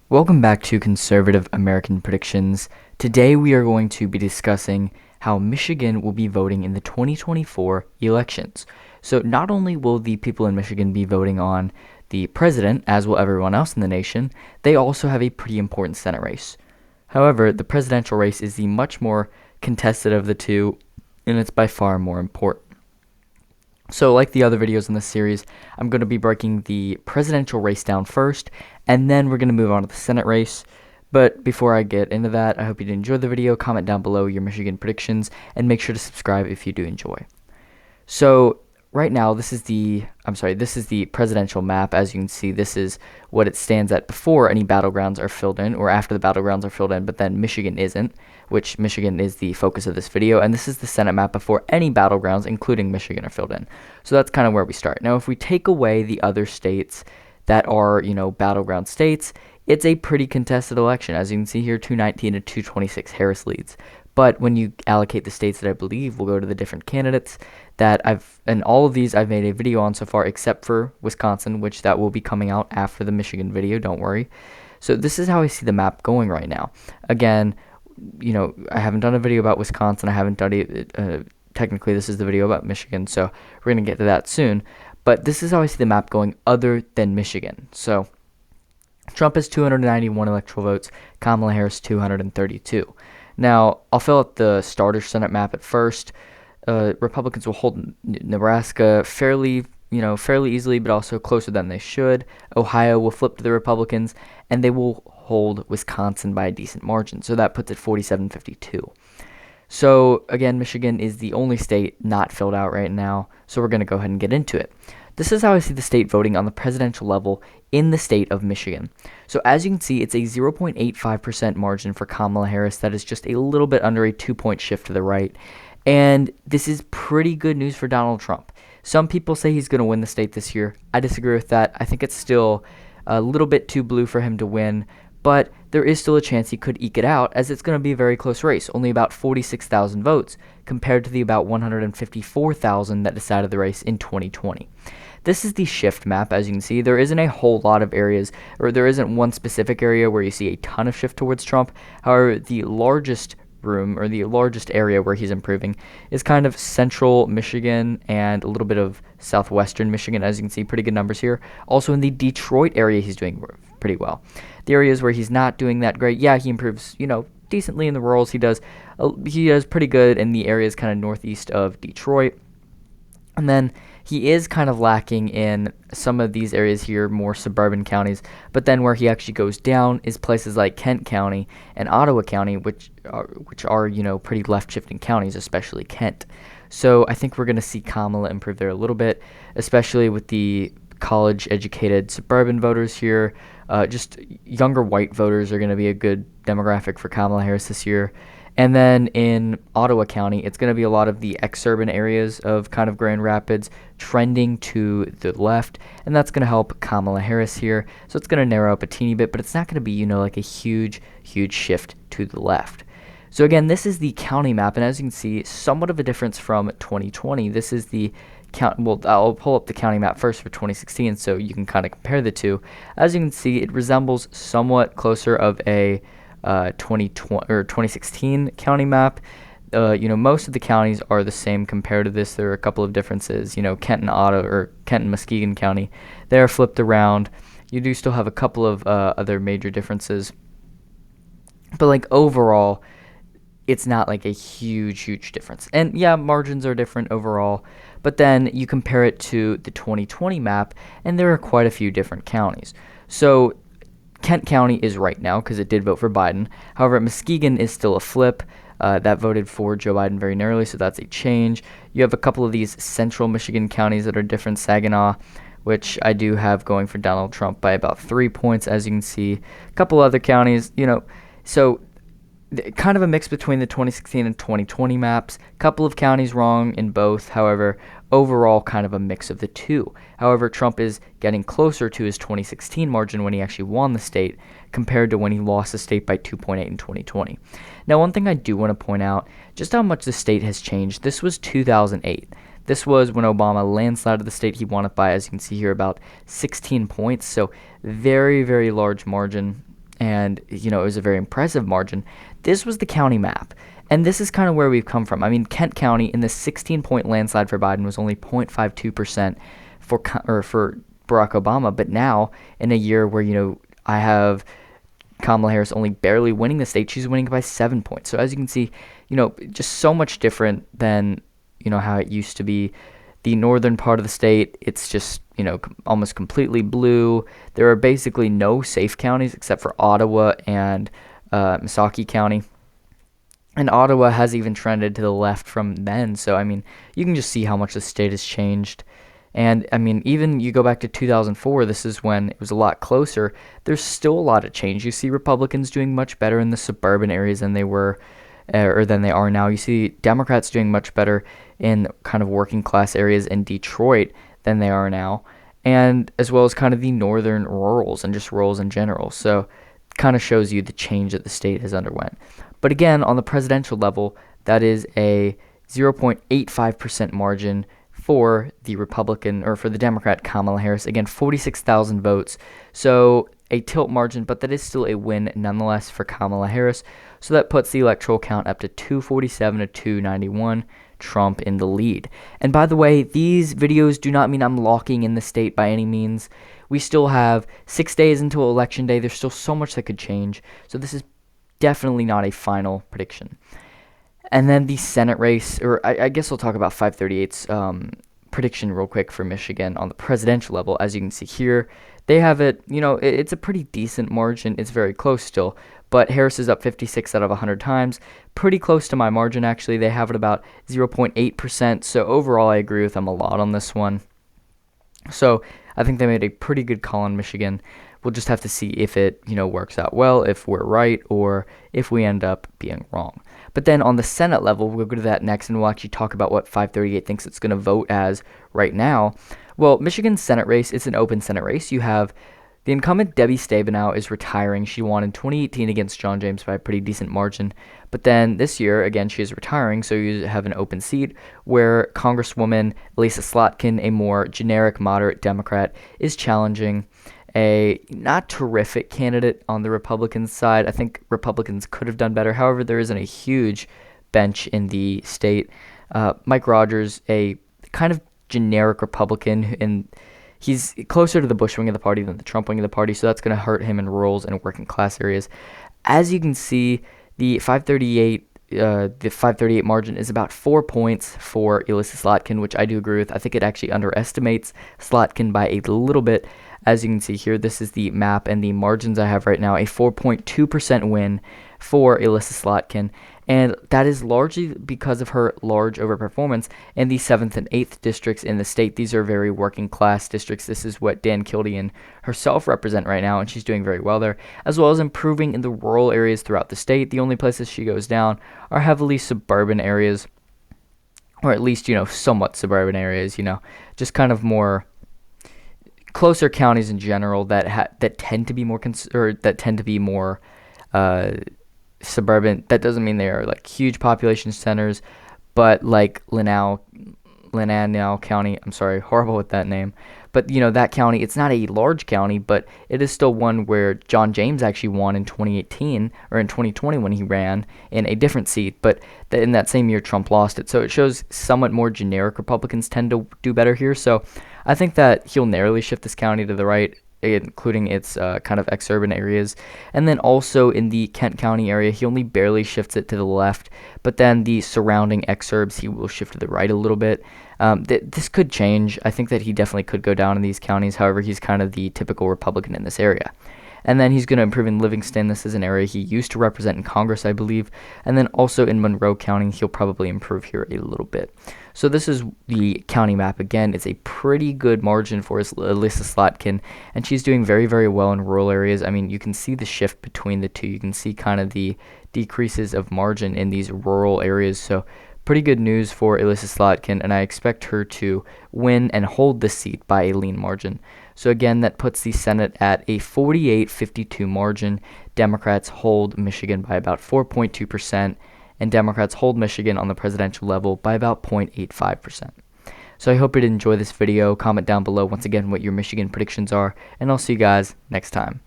Welcome back to Conservative American Predictions. Today we are going to be discussing how Michigan will be voting in the 2024 elections. So not only will the people in Michigan be voting on the president, as will everyone else in the nation, they also have a pretty important Senate race. However, the presidential race is the much more contested of the two, and it's by far more important. So, like the other videos in this series, I'm going to be breaking the presidential race down first, and then we're going to move on to the Senate race. But before I get into that, I hope you did enjoy the video. Comment down below your Michigan predictions, and make sure to subscribe if you do enjoy. So right now, this is the presidential map. As you can see, this is what it stands at before any battlegrounds are filled in, or after the battlegrounds are filled in, but then Michigan isn't, which Michigan is the focus of this video. And this is the Senate map before any battlegrounds, including Michigan, are filled in. So that's kind of where we start. Now, if we take away the other states that are, battleground states, it's a pretty contested election. As you can see here, 219 to 226, Harris leads. But when you allocate the states that I believe will go to the different candidates and all of these I've made a video on so far, except for Wisconsin, which that will be coming out after the Michigan video, don't worry. So this is how I see the map going right now. Again, I haven't done a video about Wisconsin. I haven't done it, technically this is the video about Michigan, so we're going to get to that soon. But this is how I see the map going other than Michigan. So Trump has 291 electoral votes, Kamala Harris 232. Now, I'll fill out the starter Senate map at first. Republicans will hold Nebraska fairly easily, but also closer than they should. Ohio will flip to the Republicans, and they will hold Wisconsin by a decent margin. So that puts it 47-52. So again, Michigan is the only state not filled out right now. So we're going to go ahead and get into it. This is how I see the state voting on the presidential level in the state of Michigan. So as you can see, it's a 0.85% margin for Kamala Harris. That is just a little bit under a 2-point shift to the right. And this is pretty good news for Donald Trump. Some people say he's going to win the state this year. I disagree with that. I think it's still a little bit too blue for him to win, but there is still a chance he could eke it out, as it's going to be a very close race, only about 46,000 votes compared to the about 154,000 that decided the race in 2020. This is the shift map. As you can see, there isn't a whole lot of areas, or there isn't one specific area where you see a ton of shift towards Trump. However, the largest room, or the largest area where he's improving, is kind of central Michigan and a little bit of southwestern Michigan. As you can see, pretty good numbers here. Also in the Detroit area, he's doing pretty well. The areas where he's not doing that great, yeah, he improves, decently in the rurals. He does pretty good in the areas kind of northeast of Detroit. And then he is kind of lacking in some of these areas here, more suburban counties. But then where he actually goes down is places like Kent County and Ottawa County, which are pretty left-shifting counties, especially Kent. So I think we're going to see Kamala improve there a little bit, especially with the college-educated suburban voters here. Just younger white voters are going to be a good demographic for Kamala Harris this year. And then in Ottawa County, it's going to be a lot of the exurban areas of kind of Grand Rapids trending to the left, and that's going to help Kamala Harris here. So it's going to narrow up a teeny bit, but it's not going to be, like a huge shift to the left. So again, this is the county map, and as you can see, somewhat of a difference from 2020. This is the I'll pull up the county map first for 2016 so you can kind of compare the two. As you can see, it resembles somewhat closer of a 2020 or 2016 county map. Most of the counties are the same compared to this. There are a couple of differences. Kent and Muskegon County, they're flipped around. You do still have a couple of other major differences, but like overall, it's not like a huge difference. And yeah, margins are different overall, but then you compare it to the 2020 map, and there are quite a few different counties. So Kent County is right now because it did vote for Biden. However, Muskegon is still a flip. That voted for Joe Biden very narrowly, so that's a change. You have a couple of these central Michigan counties that are different. Saginaw, which I do have going for Donald Trump by about 3 points, as you can see. A couple other counties, so kind of a mix between the 2016 and 2020 maps. A couple of counties wrong in both. However, overall kind of a mix of the two. However, Trump is getting closer to his 2016 margin when he actually won the state compared to when he lost the state by 2.8 in 2020. Now, one thing I do want to point out, just how much the state has changed. This was 2008. This was when Obama landslided the state. He won it by, as you can see here, about 16 points. So very large margin. and it was a very impressive margin. This was the county map, and this is kind of where we've come from. I mean, Kent County in the 16-point landslide for Biden was only 0.52% for Barack Obama, but now in a year where I have Kamala Harris only barely winning the state, she's winning by 7 points. So as you can see, just so much different than how it used to be. The northern part of the state, it's just almost completely blue. There are basically no safe counties except for Ottawa and Missaukee County. And Ottawa has even trended to the left from then. So, I mean, you can just see how much the state has changed. And, I mean, even you go back to 2004, this is when it was a lot closer. There's still a lot of change. You see Republicans doing much better in the suburban areas than they were or than they are now. You see Democrats doing much better in kind of working class areas in Detroit than they are now, and as well as kind of the northern rurals and just rurals in general. So kind of shows you the change that the state has underwent. But again, on the presidential level, that is a 0.85% margin for the Republican or for the Democrat Kamala Harris. Again, 46,000 votes. So a tilt margin, but that is still a win nonetheless for Kamala Harris. So that puts the electoral count up to 247 to 291. Trump in the lead. And by the way, these videos do not mean I'm locking in the state by any means. We still have 6 days until election day. There's still so much that could change. So this is definitely not a final prediction. And then the Senate race, or I guess we'll talk about 538's prediction real quick for Michigan on the presidential level. As you can see here, they have it, it's a pretty decent margin. It's very close still, but Harris is up 56 out of 100 times. Pretty close to my margin, actually. They have it about 0.8%. So overall, I agree with them a lot on this one. So I think they made a pretty good call on Michigan. We'll just have to see if it, works out well, if we're right, or if we end up being wrong. But then on the Senate level, we'll go to that next, and we'll actually talk about what 538 thinks it's going to vote as right now. Well, Michigan's Senate race, it's an open Senate race. You have the incumbent Debbie Stabenow is retiring. She won in 2018 against John James by a pretty decent margin. But then this year, again, she is retiring, so you have an open seat where Congresswoman Elissa Slotkin, a more generic moderate Democrat, is challenging a not terrific candidate on the Republican side. I think Republicans could have done better. However, there isn't a huge bench in the state. Mike Rogers, a kind of generic Republican, and he's closer to the Bush wing of the party than the Trump wing of the party, so that's going to hurt him in rurals and working class areas. As you can see, the 538 margin is about 4 points for Elissa Slotkin, which I do agree with. I think it actually underestimates Slotkin by a little bit. As you can see here, this is the map and the margins I have right now. A 4.2% win for Elissa Slotkin, and that is largely because of her large overperformance in the 7th and 8th districts in the state. These are very working class districts. This is what Dan Kildee herself represent right now, and she's doing very well there, as well as improving in the rural areas throughout the state. The only places she goes down are heavily suburban areas, or at least, somewhat suburban areas, just kind of more closer counties in general that tend to be more suburban. That doesn't mean they are like huge population centers, but like Lanao County. I'm sorry, horrible with that name. But that county, it's not a large county, but it is still one where John James actually won in 2018 or in 2020 when he ran in a different seat. But in that same year, Trump lost it. So it shows somewhat more generic Republicans tend to do better here. So I think that he'll narrowly shift this county to the right, including its kind of exurban areas. And then also in the Kent County area, he only barely shifts it to the left, but then the surrounding exurbs, he will shift to the right a little bit. This could change. I think that he definitely could go down in these counties. However, he's kind of the typical Republican in this area. And then he's going to improve in Livingston. This is an area he used to represent in Congress, I believe. And then also in Monroe County, he'll probably improve here a little bit. So this is the county map. Again, it's a pretty good margin for Elissa Slotkin, and she's doing very, very well in rural areas. I mean, you can see the shift between the two. You can see kind of the decreases of margin in these rural areas. So pretty good news for Elissa Slotkin, and I expect her to win and hold the seat by a lean margin. So again, that puts the Senate at a 48-52 margin. Democrats hold Michigan by about 4.2%, and Democrats hold Michigan on the presidential level by about 0.85%. So I hope you did enjoy this video. Comment down below once again what your Michigan predictions are, and I'll see you guys next time.